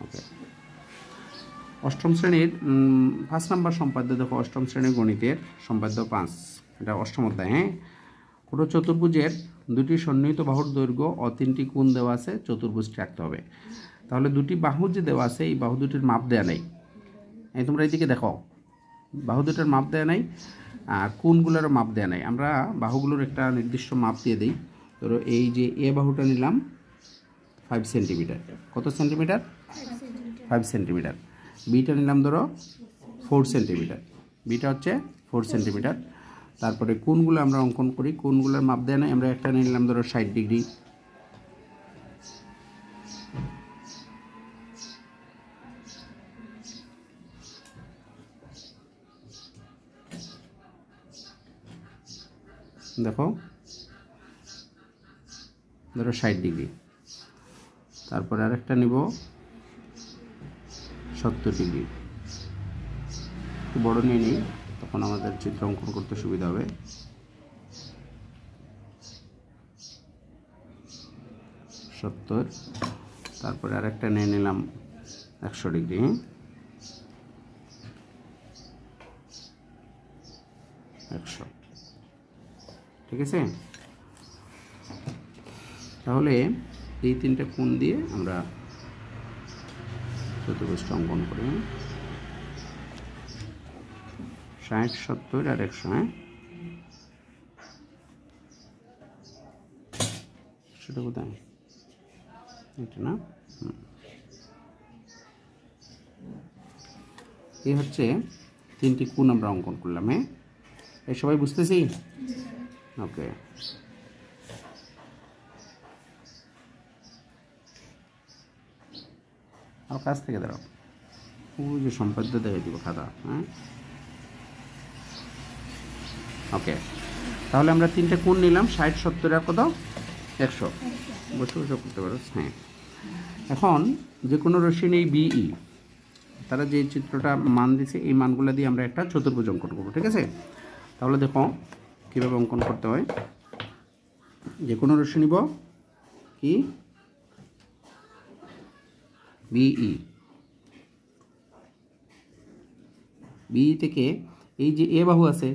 ওকে, অষ্টম শ্রেণীর 5 নম্বর সম্পাদ্য দেখো, অষ্টম শ্রেণীর গণিতের সম্পাদ্য 5, এটা অষ্টম অধ্যায়। হ্যাঁ, কোনো চতুর্ভুজের দুটি সন্নিহিত বাহুর দৈর্ঘ্য ও 3টি কোণ দেওয়া আছে, চতুর্ভুজটি আঁকতে হবে। তাহলে দুটি বাহু যে দেওয়া আছে, এই বাহু দুটির মাপ দেওয়া নেই। এই তোমরা এইদিকে দেখো, বাহু দুটার মাপ দেওয়া নাই আর কোণগুলোরও মাপ দেওয়া নাই। আমরা বাহুগুলোর একটা নির্দিষ্ট মাপ দিয়ে দিই। ধরো এই যে এ বাহুটা নিলাম 5 সেন্টিমিটার, কত সেন্টিমিটার? 5 সেন্টিমিটার। বিটা নিলাম ধরো 4 সেন্টিমিটার, বিটা হচ্ছে 4 সেন্টিমিটার। তারপরে কোণগুলো আমরা অঙ্কন করি, কোণগুলোর মাপ দেওয়া নাই। আমরা একটা নিলাম ধরো 60 ডিগ্রি, দেখো ধরো 60 ডিগ্রি। তারপরে আরেকটা নিব 70 ডিগ্রি, একটু বড় নিয়ে নিই, তখন আমাদের চিত্র অঙ্কন করতে সুবিধা হবে। 70, তারপরে আরেকটা নিয়ে নিলাম 100 ডিগ্রি, 100, ঠিক আছে। তাহলে এই 3টে কোণ দিয়ে আমরা চতুর্ভুজটা অঙ্কন করি, 60, 70 আর 100। হ্যাঁ, সেটা কোথায়? এটা না, এই হচ্ছে 3টি কোণ আমরা অঙ্কন করলাম। হ্যাঁ, এই সবাই বুঝতেছি? ওকে, আর কাছ থেকে দাঁড়াও, ওই যে সম্পাদ্য দেখে দিব খাতা। হ্যাঁ, ওকে, তাহলে আমরা 3টে কোণ নিলাম, 60, 70 আর কত? 100। বসে বসে করতে পারো। হ্যাঁ, এখন যে কোনো রশ্মি নেই বিই, তারা যে চিত্রটা মান দিছে, এই মানগুলো দিয়ে আমরা একটা চতুর্ভুজ অঙ্কন করবো, ঠিক আছে। তাহলে দেখো কীভাবে অঙ্কন করতে হয়। যে কোনো রশ্মি নিব কি, বিই, বিই থেকে এই যে এ বাহু আছে,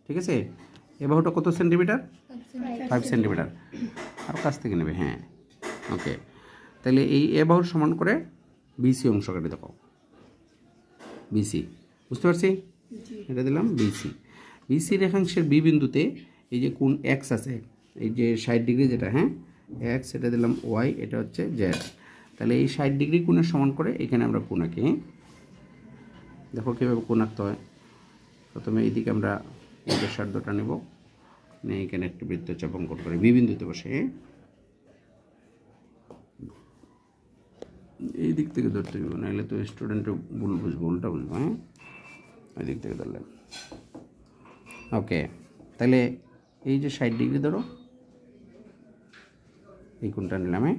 ঠিক আছে, এ বাহুটা কত সেন্টিমিটার? 5 সেন্টিমিটার। আর কাছ থেকে নেবে। হ্যাঁ, ওকে, তাহলে এই এ বাহুর সমান করে বিসি অংশ কেটে দেখো, বিসি, বুঝতে পারছি? এটা দিলাম বিসি। বিসি রেখাংশের বি বিন্দুতে এই যে কোণ এক্স আছে, এই যে 60 ডিগ্রি যেটা, হ্যাঁ এক্স, এটা দিলাম ওয়াই, এটা হচ্ছে জেড। তাহলে এই 60 ডিগ্রি কোণের সমান করে এখানে আমরা কোণ আঁকি। দেখো কীভাবে কোণ আঁকতে হয়। প্রথমে এইদিকে আমরা এই ব্যাসার্ধটা নেব, নিয়ে এখানে একটা বৃত্তচাপ অঙ্কন করে বি বিন্দুতে বসে এই দিক থেকে ধরতে হবে, নাহলে তো স্টুডেন্টও ভুল বুঝবো, উল্টা বুঝবো। হ্যাঁ, ওই দিক থেকে ধরলেন। ওকে, তাহলে এই যে 60 ডিগ্রি ধরো, এই কোণটা নিলাম। হ্যাঁ,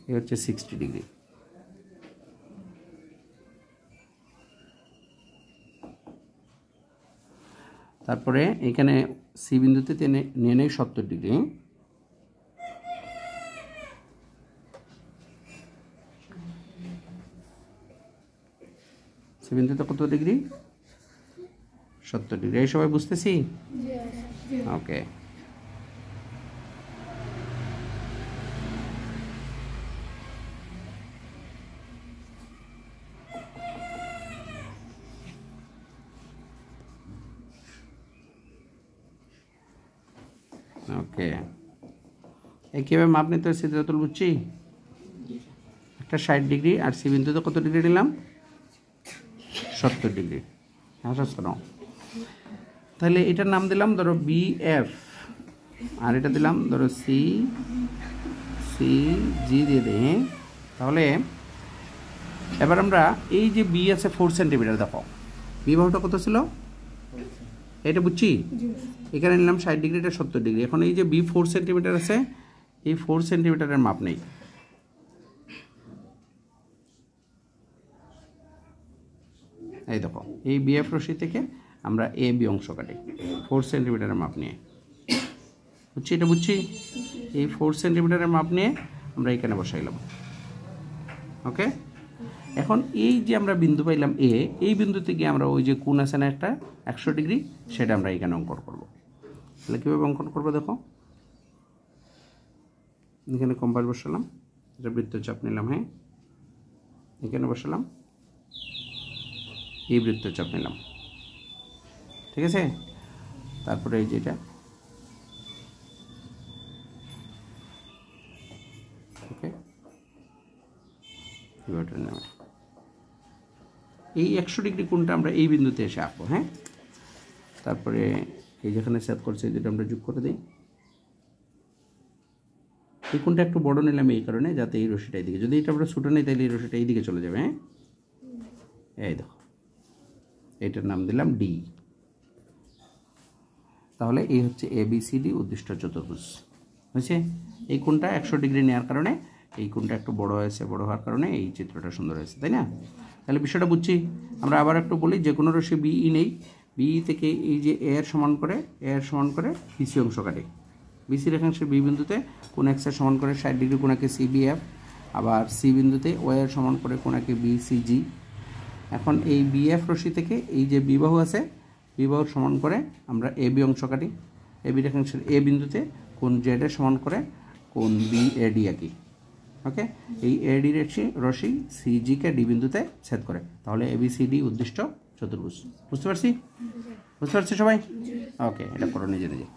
এই হচ্ছে 60 ডিগ্রি। তারপরে এখানে সি বিন্দুতে নিয়ে নেই 70 ডিগ্রি। সি বিন্দুতে কত ডিগ্রি? 70 ডিগ্রি। এই সবাই বুঝতেছি? ওকে, ওকে, কীভাবে মাপ নিতে হচ্ছে যতটুকু বুঝছি। একটা 60 ডিগ্রি আর সি বিন্দুতে কত ডিগ্রি নিলাম? 70 ডিগ্রি। তাহলে এটার নাম দিলাম ধরো বিএফ, আর এটা দিলাম ধরো সি সি জি দিয়ে দিই। তাহলে এবার আমরা এই যে বি আছে 4 সেন্টিমিটার, দেখো বি বাহুটা কত ছিল? এটা বুঝছি। এখানে নিলাম 60 ডিগ্রি, এটা 70 ডিগ্রি। এখন এই যে বি 4 সেন্টিমিটার আছে, এই 4 সেন্টিমিটারের মাপ নেই। এই দেখো, এই বিএফ রশ্মি থেকে আমরা এ বি অংশ কাটি 4 সেন্টিমিটারের মাপ নিয়ে, বুঝছি? এটা বুঝছি। এই 4 সেন্টিমিটারের মাপ নিয়ে আমরা এখানে বসাইলাম। ওকে, এখন এই যে আমরা বিন্দু পাইলাম এ, এই বিন্দুতে গিয়ে আমরা ওই যে কোণ আছে না একটা 100 ডিগ্রি, সেটা আমরা এখানে অঙ্কন করব। তাহলে কীভাবে অঙ্কন করবো দেখো, এখানে কম্পাস বসালাম, এটা বৃত্তচাপ নিলাম, হ্যাঁ এখানে বসালাম, এই বৃত্তচাপ নিলাম, ঠিক আছে। তারপরে এই যেটা ওকে, এই 100 ডিগ্রি কোণটা আমরা এই বিন্দুতে এসে আঁকবো, হ্যাঁ। তারপরে এই যেখানে সেট করছে যেটা আমরা যোগ করে দিই, এই কোণটা একটু বড় নিলাম এই কারণে যাতে এই রশিটা এইদিকে, যদি এটা আমরা ছোটো নিই তাহলে এই রশিটা এইদিকে চলে যাবে, হ্যাঁ। এই দেখো, এইটার নাম দিলাম ডি। তাহলে এই হচ্ছে ABCD উদ্দিষ্ট চতুর্ভুজ হয়েছে। এই কোণটা 100 ডিগ্রি নেওয়ার কারণে এই কোণটা একটু বড় হয়েছে, বড় হওয়ার কারণে এই চিত্রটা সুন্দর হয়েছে, তাই না। তাহলে বিষয়টা বুঝছি। আমরা আবার একটু বলি, যে কোনো রশ্মি BE নেই, BE থেকে এই যে এর সমান করে BC অংশ কাটে, BC রেখাংশের বি বিন্দুতে কোণ X এর সমান করে 60 ডিগ্রি কোণাকে CBF, আবার সি বিন্দুতে O এর সমান করে কোণাকে BCG। এখন এই BF রশ্মি থেকে এই যে বি বাহু আছে, বি বাহুর সমান করে আমরা AB অংশ কাটি, AB রেখাংশের A বিন্দুতে কোণ Z এর সমান করে কোণ BAD আঁকি। ওকে, এই AD রশ্মি CG কে D বিন্দুতে ছেদ করে, তাহলে ABCD উদ্দিষ্ট চতুর্ভুজ। বুঝতে পারছি সবাই? ওকে, এটা করো নিজে নিজে।